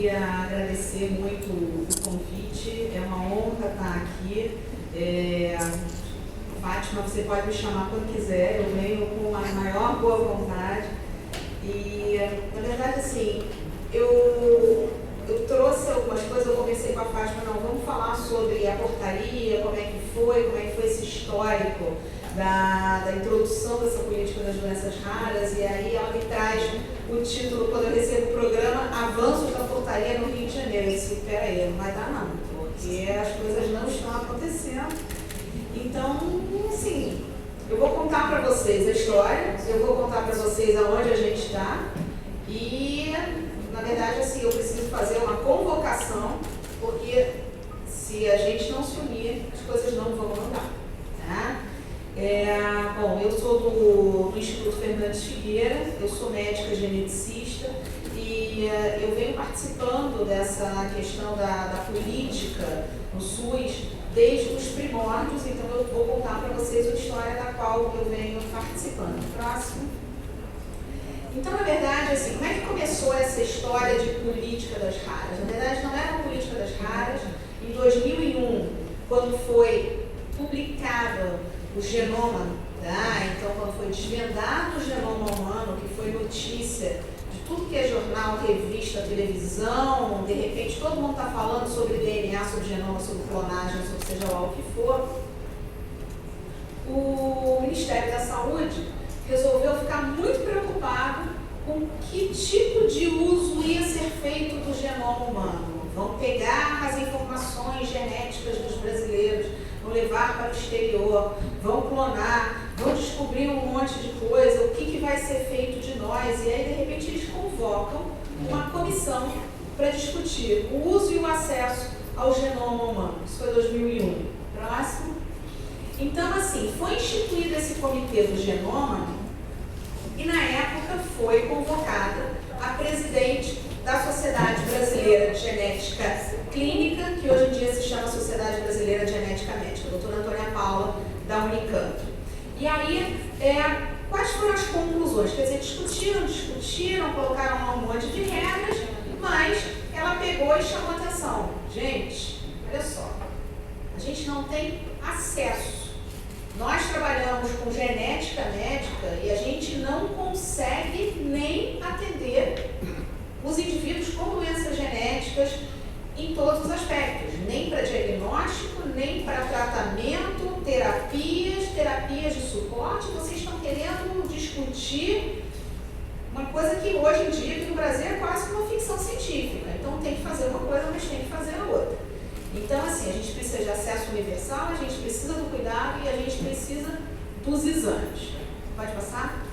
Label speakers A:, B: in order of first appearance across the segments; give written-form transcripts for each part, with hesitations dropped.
A: queria agradecer muito o convite, é uma honra estar aqui. Fátima, você pode me chamar quando quiser, eu venho com a maior boa vontade. E, na verdade, assim, eu trouxe algumas coisas, eu conversei com a Fátima, não, vamos falar sobre a portaria, como é que foi esse histórico da introdução dessa política das doenças raras, e aí ela me traz o título, quando eu recebo o programa, Avanços da Portaria no Rio de Janeiro. Eu disse, peraí, não vai dar não, porque as coisas não estão acontecendo. Então, assim, eu vou contar para vocês a história, eu vou contar para vocês aonde a gente está, e, na verdade, assim, eu preciso fazer uma convocação, porque se a gente não se unir, as coisas não vão andar, tá? Bom, eu sou do Instituto Fernandes Figueira, eu sou médica geneticista e eu venho participando dessa questão da política no SUS desde os primórdios, então eu vou contar para vocês a história da qual eu venho participando. Próximo. Então, na verdade, assim, como é que começou essa história de política das raras? Na verdade, não era uma política das raras. Em 2001, quando foi publicado o genoma, tá? Então, quando foi desvendado o genoma humano, que foi notícia de tudo que é jornal, revista, televisão, de repente todo mundo está falando sobre DNA, sobre genoma, sobre clonagem, sobre seja lá o que for, o Ministério da Saúde resolveu ficar muito preocupado com que tipo de uso ia ser feito do genoma humano. Vão pegar as informações genéticas dos brasileiros, vão levar para o exterior, vão clonar, vão descobrir um monte de coisa, o que vai ser feito de nós, e aí de repente eles convocam uma comissão para discutir o uso e o acesso ao genoma humano. Isso foi 2001. Próximo. Então, assim, foi instituído esse comitê do genoma e na época foi convocada a presidente da Sociedade Brasileira de Genética Clínica, que hoje em dia se chama Sociedade Brasileira de Genética Médica, a doutora Antônia Paula, da Unicamp. E aí, quais foram as conclusões? Quer dizer, discutiram, colocaram lá um monte de regras, mas ela pegou e chamou atenção. Gente, olha só, a gente não tem acesso. Nós trabalhamos com genética médica e a gente não consegue nem atender os indivíduos com doenças genéticas em todos os aspectos, nem para diagnóstico, nem para tratamento, terapias de suporte. Vocês estão querendo discutir uma coisa que hoje em dia aqui no Brasil é quase uma ficção científica. Então tem que fazer uma coisa, mas tem que fazer a outra. Então, assim, a gente precisa de acesso universal, a gente precisa do cuidado e a gente precisa dos exames. Pode passar?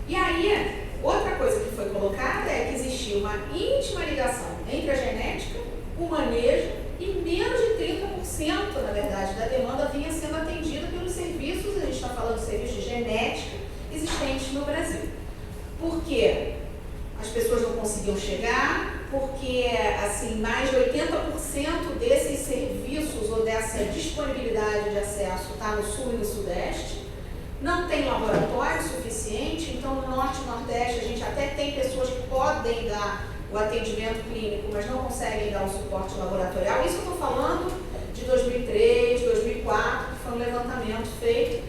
A: E aí, outra coisa que foi colocada é que existia uma íntima ligação entre a genética, o manejo e menos de 30%, na verdade, da demanda vinha sendo atendida pelos serviços, a gente está falando de serviços de genética existentes no Brasil. Por quê? As pessoas não conseguiam chegar, porque assim, mais de 80% desses serviços ou dessa disponibilidade de acesso está no Sul e no Sudeste. Não tem laboratório suficiente, então no Norte e Nordeste a gente até tem pessoas que podem dar o atendimento clínico, mas não conseguem dar o suporte laboratorial. Isso eu estou falando de 2003, 2004, que foi um levantamento feito.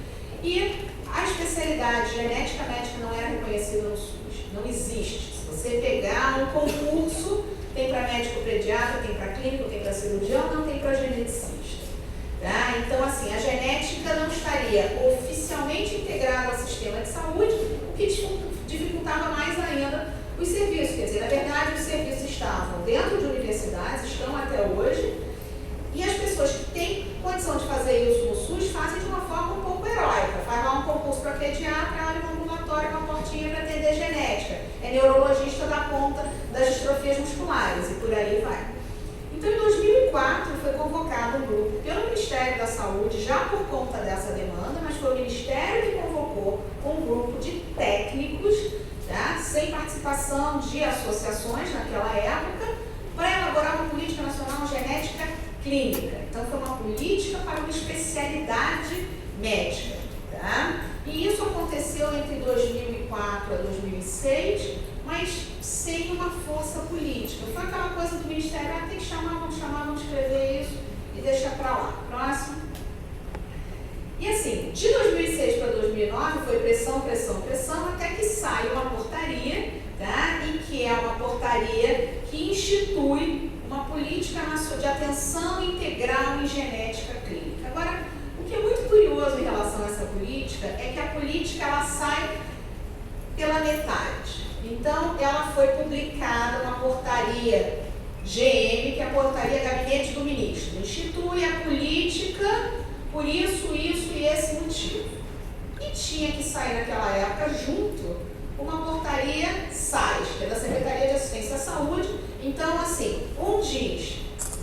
A: E a especialidade genética médica não era reconhecida no SUS, não existe. Se você pegar um concurso, tem para médico pediatra, tem para clínico, tem para cirurgião, não tem para geneticista. Tá? Então, assim, a genética não estaria oficialmente integrada ao sistema de saúde, o que dificultava mais ainda os serviços. Quer dizer, na verdade, os serviços estavam dentro de universidades, estão até hoje, e as pessoas que têm condição de fazer isso no SUS fazem de uma forma um pouco heróica. Faz lá um concurso para pediatra, abre um ambulatório com uma portinha para atender genética. É neurologista da conta das distrofias musculares e por aí vai. Então, em 2004, foi convocado um grupo pelo Ministério da Saúde, já por conta dessa demanda, mas foi o Ministério que convocou um grupo de técnicos, tá? Sem participação de associações naquela época, para elaborar uma política nacional genética clínica. Então, foi uma política para uma especialidade médica. Tá? E isso aconteceu entre 2004 a 2006, mas sem uma força política. Foi aquela coisa do Ministério, tem que chamar, vamos escrever isso e deixar para lá. Próximo. E assim, de 2006 para 2009 foi pressão, até que sai uma portaria, tá? E que é uma portaria que institui uma política de atenção integral em genética clínica. Agora, o que é muito curioso em relação a essa política é que a política ela sai pela metade. Então, ela foi publicada uma portaria GM, que é a portaria Gabinete do Ministro. Institui a política por isso e esse motivo. E tinha que sair naquela época junto uma portaria SAIS, que é da Secretaria de Assistência à Saúde. Então, assim, um diz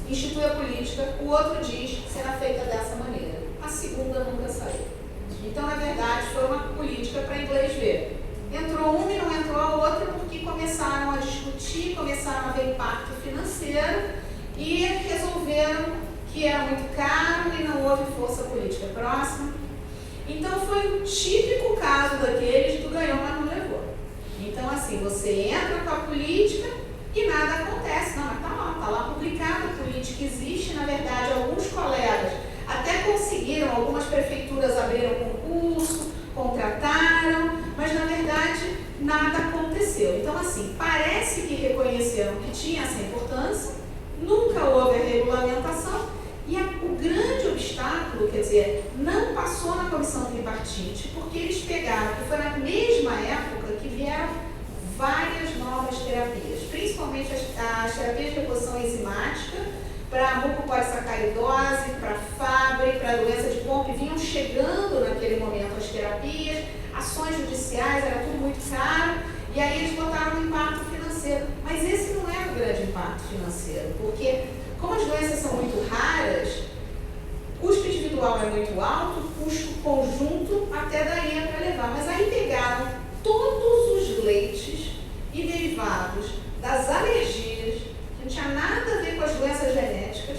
A: institui a política, o outro diz será feita dessa maneira. A segunda nunca saiu. Então, na verdade, foi uma política para inglês ver. Entrou uma e não entrou a outra porque começaram a discutir, começaram a ver impacto financeiro e resolveram que era muito caro e não houve força política. Próximo. Então, foi um típico caso daqueles que tu ganhou, mas não levou. Então, assim, você entra com a política e nada acontece. Não, mas tá lá publicado, a política existe. Na verdade, alguns colegas até conseguiram, algumas prefeituras abriram concurso, contrataram, mas na verdade nada aconteceu. Então, assim, parece que reconheceram que tinha essa importância, nunca houve a regulamentação e o grande obstáculo, quer dizer, não passou na comissão tripartite, porque eles pegaram, que foi na mesma época que vieram várias novas terapias, principalmente as terapias de reposição enzimática, para mucopolissacaridose, para Fabry, para doença de Pompe, vinham chegando naquele momento as terapias, ações judiciais, era tudo muito caro, e aí eles botaram um impacto financeiro. Mas esse não era o grande impacto financeiro, porque como as doenças são muito raras, o custo individual é muito alto, o custo conjunto até daria para levar. Mas aí pegaram todos os leites e derivados das alergias, que não tinha nada a ver com as doenças genéticas,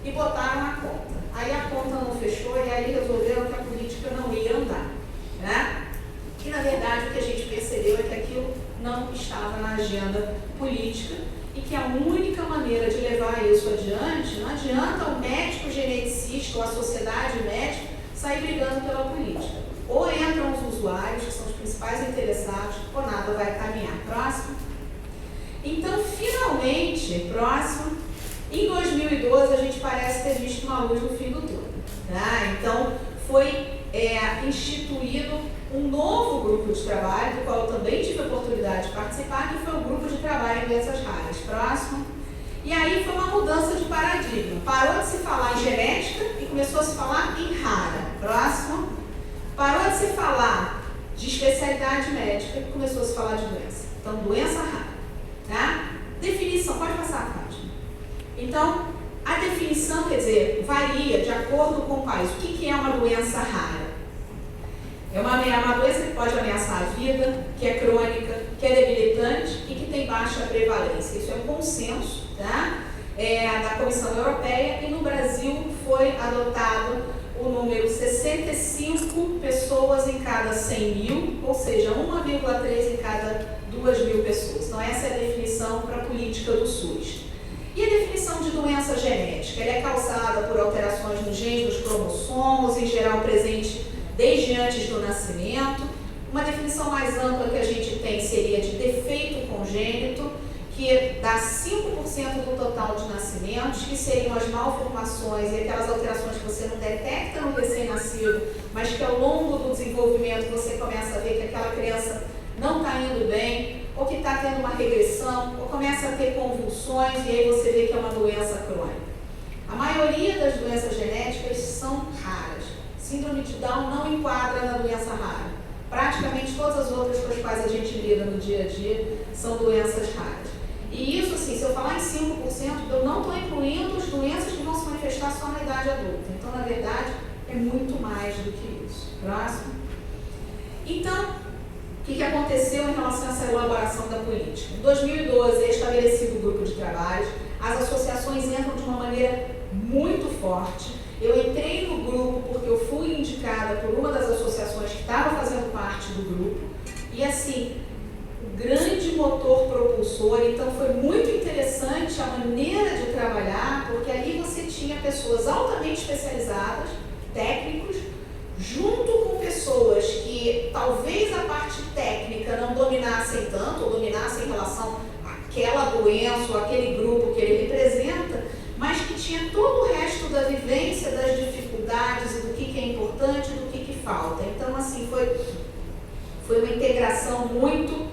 A: e botaram na conta. Aí a conta não fechou e aí resolveram que a política não ia andar, né? E na verdade o que a gente percebeu é que aquilo não estava na agenda política e que a única maneira de levar isso adiante, não adianta o médico geneticista ou a sociedade médica sair brigando pela política. Ou entram os usuários, que são os principais interessados, ou nada vai caminhar. Próximo. Então, finalmente, próximo, em 2012 a gente parece ter visto uma luz no fim do túnel. Tá? Então, foi instituído um novo grupo de trabalho, do qual eu também tive a oportunidade de participar, que foi o grupo de trabalho em doenças raras. Próximo. E aí foi uma mudança de paradigma. Parou de se falar em genética e começou a se falar em rara. Próximo. Parou de se falar de especialidade médica e começou a se falar de doença. Então, doença rara. Tá? Definição, pode passar a página. Então, a definição, quer dizer, varia de acordo com o país. O que é uma doença rara? É uma doença que pode ameaçar a vida, que é crônica, que é debilitante e que tem baixa prevalência. Isso é um consenso, tá? Da Comissão Europeia, e no Brasil foi adotado o número 65 pessoas em cada 100 mil, ou seja, 1,3 em cada 2 mil pessoas. Então essa é a definição para a política do SUS. E a definição de doença genética? Ela é causada por alterações nos genes dos cromossomos, em geral presente desde antes do nascimento. Uma definição mais ampla que a gente tem seria de defeito congênito, que dá 5% do total de nascimentos, que seriam as malformações e aquelas alterações que você não detecta no recém-nascido, mas que ao longo do desenvolvimento você começa a ver que aquela criança não está indo bem, ou que está tendo uma regressão, ou começa a ter convulsões, e aí você vê que é uma doença crônica. A maioria das doenças genéticas são raras. Síndrome de Down não enquadra na doença rara. Praticamente todas as outras com as quais a gente lida no dia a dia são doenças raras. E isso, assim, se eu falar em 5%, eu não estou incluindo as doenças que vão se manifestar só na idade adulta. Então, na verdade, é muito mais do que isso. Próximo. Então, o que aconteceu em relação a essa elaboração da política? Em 2012 é estabelecido o grupo de trabalho, as associações entram de uma maneira muito forte. Eu entrei no grupo porque eu fui indicada por uma das associações que estava fazendo parte do grupo, e assim, o grande motor propulsor, então foi muito interessante a maneira de trabalhar, porque ali você tinha pessoas altamente especializadas, técnicos, junto com pessoas que talvez a parte técnica não dominassem tanto, ou dominassem em relação àquela doença ou àquele grupo que ele representa, mas que tinha todo o resto da vivência, das dificuldades e do que é importante e do que falta. Então, assim, foi uma integração muito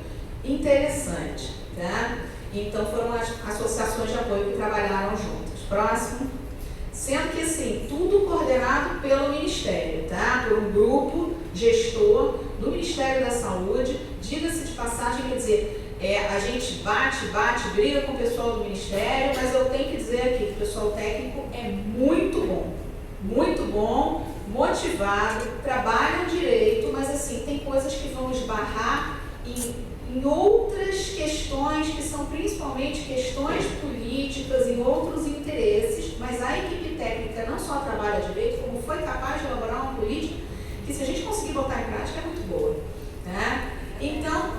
A: interessante, tá? Então, foram as associações de apoio que trabalharam juntas. Próximo. Sendo que, assim, tudo coordenado pelo Ministério, tá? Por um grupo gestor do Ministério da Saúde. Diga-se de passagem, quer dizer, a gente bate, briga com o pessoal do Ministério, mas eu tenho que dizer aqui que o pessoal técnico é muito bom, motivado, trabalham direito, mas assim, tem coisas que vão esbarrar em outras questões, que são principalmente questões políticas, em outros interesses, mas a equipe técnica não só trabalha direito, como foi capaz de elaborar uma política que, se a gente conseguir botar em prática, é muito boa, né? Então,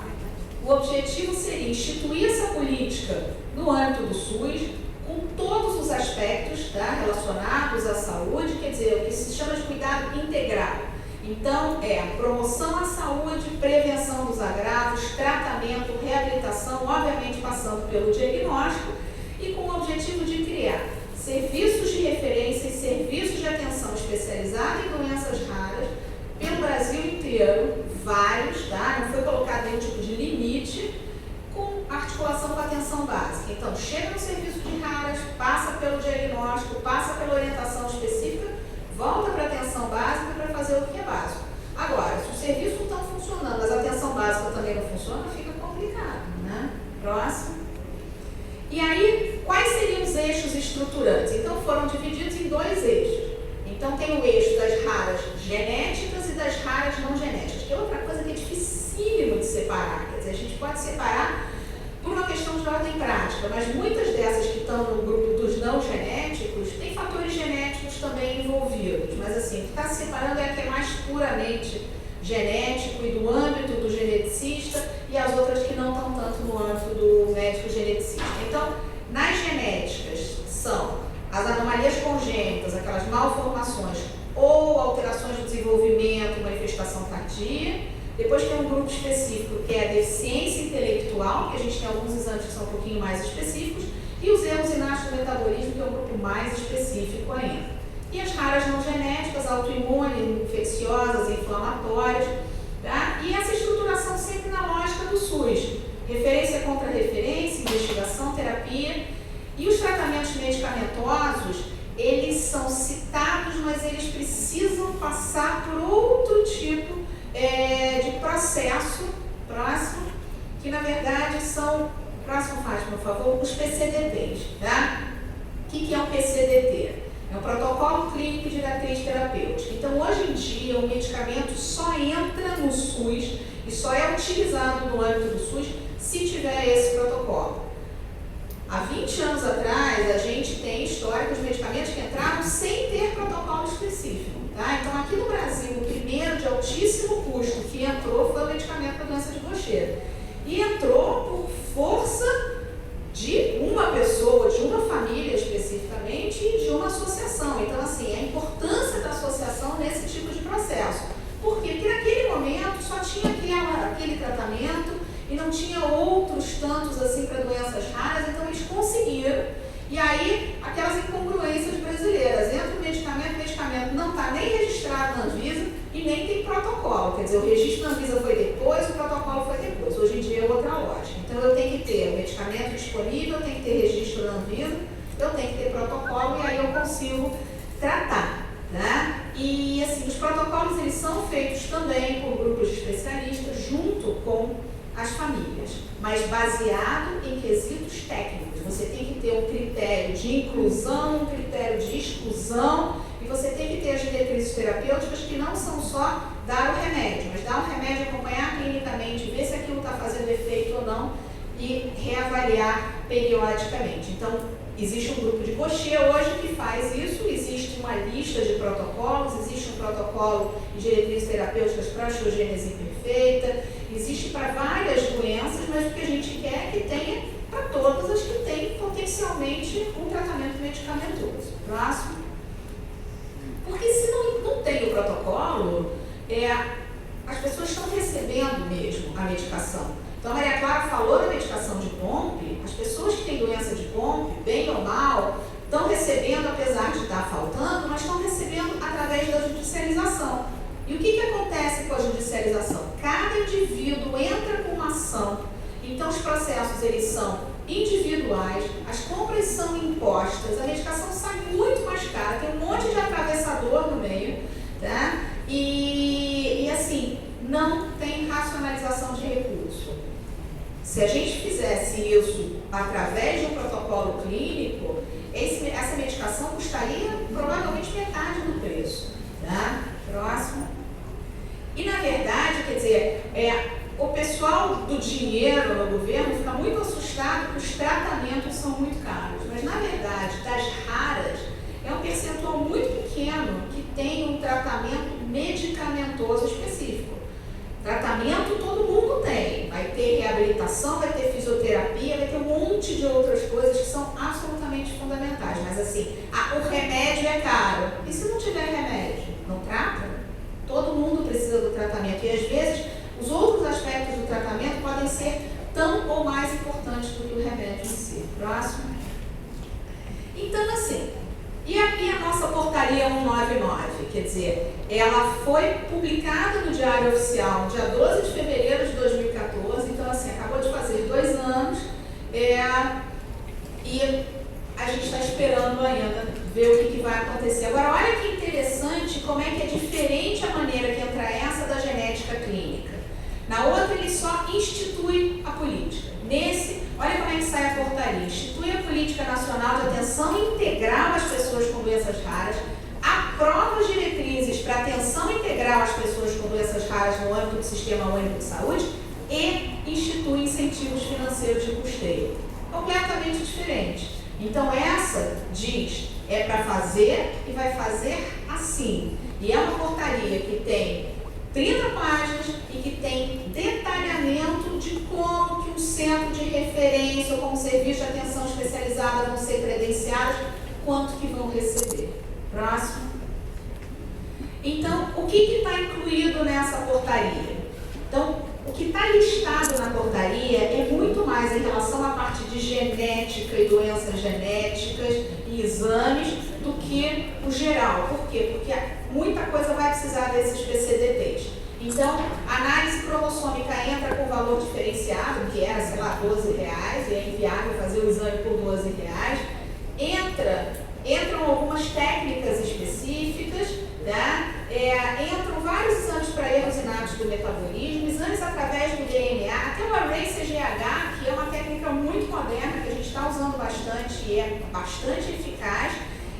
A: o objetivo seria instituir essa política no âmbito do SUS, com todos os aspectos, tá, relacionados à saúde, quer dizer, o que se chama de cuidado integral. Então, a promoção à saúde, prevenção dos agravos, tratamento, reabilitação, obviamente passando pelo diagnóstico, e com o objetivo de criar serviços de referência e serviços de atenção especializada em doenças raras pelo Brasil inteiro, vários, tá? Não foi colocado nenhum tipo de limite, com articulação com a atenção básica. Então, chega no serviço de raras, passa pelo diagnóstico, passa pela orientação específica, volta para a atenção básica para fazer o que é básico. Agora, se os serviços não estão funcionando, mas a atenção básica também não funciona, fica complicado, né? Próximo. E aí, quais seriam os eixos estruturantes? Então, foram divididos em 2 eixos. Então, tem o eixo das raras genéticas e das raras não genéticas, que é outra coisa que é dificílimo de separar. Quer dizer, a gente pode separar por uma questão de ordem prática, mas muitas dessas que estão no grupo dos não genéticos, tem fatores genéticos também envolvidos. Mas, assim, o que está se separando é a que é mais puramente genético e do âmbito do geneticista, e as outras que não estão tanto no âmbito do médico geneticista. Então, nas genéticas são as anomalias congênitas, aquelas malformações ou alterações do desenvolvimento, manifestação tardia. Depois tem um grupo específico que é a deficiência intelectual, que a gente tem alguns exames que são um pouquinho mais específicos, e os erros inatos do metabolismo, que é um grupo mais específico ainda. E as raras não genéticas, autoimunes, infecciosas, inflamatórias, tá? E essa estruturação sempre na lógica do SUS. Referência contra referência, investigação, terapia. E os tratamentos medicamentosos, eles são citados, mas eles precisam passar por outro tipo de processo, próximo, que na verdade são, próximo Fátima, por favor, os PCDTs, tá? O que é um PCDT? É um protocolo clínico de diretriz terapêutica. Então, hoje em dia, o medicamento só entra no SUS e só é utilizado no âmbito do SUS se tiver esse protocolo. Há 20 anos atrás, a gente tem história dos medicamentos que entraram sem ter protocolo específico. Tá? Então, aqui no Brasil, o primeiro de altíssimo custo que entrou foi o medicamento para a doença de Gaucher. E entrou por força de uma pessoa, de uma família especificamente e de uma associação. Então, assim, a importância da associação nesse tipo de processo. Por quê? Porque naquele momento só tinha aquele tratamento e não tinha outros tantos assim para doenças raras, então eles conseguiram. E aí, aquelas incongruências brasileiras, entra o medicamento não está nem registrado na Anvisa e nem tem protocolo. Quer dizer, o registro na Anvisa foi depois, o protocolo foi depois. Hoje em dia é outra lógica. Então, eu tenho que ter o medicamento disponível, eu tenho que ter registro na Anvisa, eu tenho que ter protocolo e aí eu consigo tratar, né? E, assim, os protocolos, eles são feitos também por grupos de especialistas junto com as famílias, mas baseado em quesitos técnicos. Você tem que ter um critério de inclusão, um critério de exclusão, e você tem que ter as diretrizes terapêuticas que não são só dar o remédio, mas dar o remédio, acompanhar clinicamente, ver se aquilo está fazendo efeito ou não e reavaliar periodicamente. Então, existe um grupo de Gaucher hoje que faz isso, existe uma lista de protocolos, existe um protocolo de diretrizes terapêuticas para a osteogênese imperfeita, Existe para várias doenças, mas o que a gente quer é que tenha para todas as que têm potencialmente um tratamento medicamentoso. Próximo. Porque se não tem o protocolo, as pessoas estão recebendo mesmo a medicação. Então, a Maria Clara falou da medicação de POMP, as pessoas que têm doença de POMP, bem ou mal, estão recebendo, apesar de estar faltando, mas estão recebendo através da judicialização. E o que acontece com a judicialização? Cada indivíduo entra com uma ação, então os processos eles são individuais, as compras são impostas, a medicação sai muito mais cara, tem um monte de atravessador no meio, tá? E assim, não tem racionalização de recurso. Se a gente fizesse isso através de um protocolo clínico, essa medicação custaria provavelmente metade do preço. Tá? Próximo. E na verdade, quer dizer, o pessoal do dinheiro no governo fica muito assustado que os tratamentos são muito caros. Mas na verdade, das raras, é um percentual muito pequeno que tem um tratamento medicamentoso específico. Tratamento todo mundo tem. Vai ter reabilitação, vai ter fisioterapia, vai ter um monte de outras coisas que são absolutamente fundamentais. Mas assim, o remédio é caro. E se não tiver remédio? Não trata? Todo mundo precisa do tratamento. E às vezes, os outros aspectos do tratamento podem ser tão ou mais importantes do que o remédio em si. Próximo. Então, assim, e aqui a nossa portaria 199, quer dizer, ela foi publicada no Diário Oficial no dia 12 de fevereiro de 2014, então assim, acabou de fazer 2 anos, e a gente está esperando ainda ver o que vai acontecer. Agora, olha que interessante como é que é diferente a maneira que entra essa da genética clínica. Na outra, ele só institui a política. Nesse, olha como é que sai a portaria. Institui a Política Nacional de Atenção Integral às Pessoas com Doenças Raras, aprova as diretrizes para atenção integral às pessoas com doenças raras no âmbito do Sistema Único de Saúde e institui incentivos financeiros de custeio. Completamente diferente. Então, essa diz, é para fazer e vai fazer assim. E é uma portaria que tem 30 páginas e que tem detalhamento de como que um centro de referência ou como serviço de atenção especializada vão ser credenciados, quanto que vão receber. Próximo. Então, o que está incluído nessa portaria? Então, o que está listado na portaria é muito mais em relação à parte de genética e doenças genéticas e exames do que o geral. Por quê? Porque muita coisa vai precisar desses PCDTs. Então, a análise cromossômica entra com valor diferenciado, que era, sei lá, R$12, e é inviável fazer o exame por R$12. Entram algumas técnicas específicas, né? Entram vários exames para erros inatos do metabolismo, exames através do DNA, até o Array CGH, que é uma técnica muito moderna, que a gente está usando bastante e é bastante eficaz,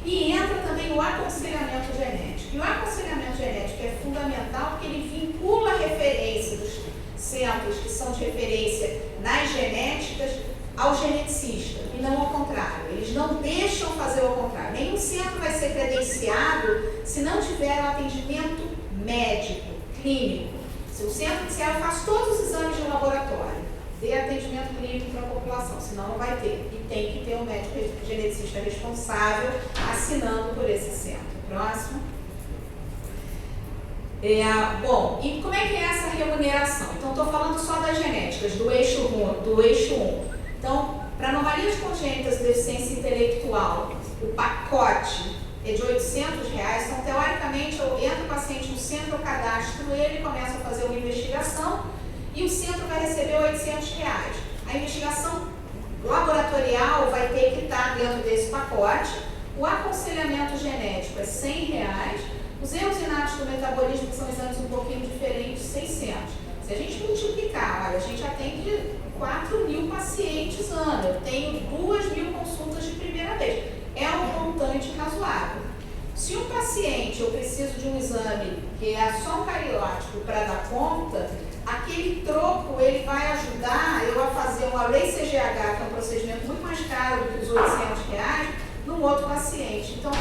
A: e entra também o aconselhamento genético. E o aconselhamento genético é fundamental porque ele vincula a referência dos centros que são de referência nas genéticas ao geneticista, e não ao contrário. Eles não deixam fazer o contrário. Nenhum centro vai ser credenciado se não tiver um atendimento médico, clínico. Se o centro disser, eu faço todos os exames de laboratório, dê atendimento clínico para a população, senão não vai ter. E tem que ter um médico geneticista responsável assinando por esse centro. Próximo. Bom, e como é que é essa remuneração? Então, estou falando só das genéticas, do eixo 1. Então, para anomalias congênitas de deficiência intelectual, o pacote é de R$800. Então, teoricamente, eu entro o paciente no centro, eu cadastro ele, começo a fazer uma investigação e o centro vai receber R$800. A investigação laboratorial vai ter que estar dentro desse pacote. O aconselhamento genético é R$100. Os erros inatos do metabolismo, que são exames um pouquinho diferentes, R$600. Se a gente multiplicar, olha, a gente atende 4.000 pacientes ano, eu tenho 2.000 consultas de primeira vez. É um montante razoável. Se um paciente, eu preciso de um exame que é só um cariótipo para dar conta, aquele troco ele vai ajudar eu a fazer um Array CGH, que é um procedimento muito mais caro do que os R$800, num outro paciente. Então,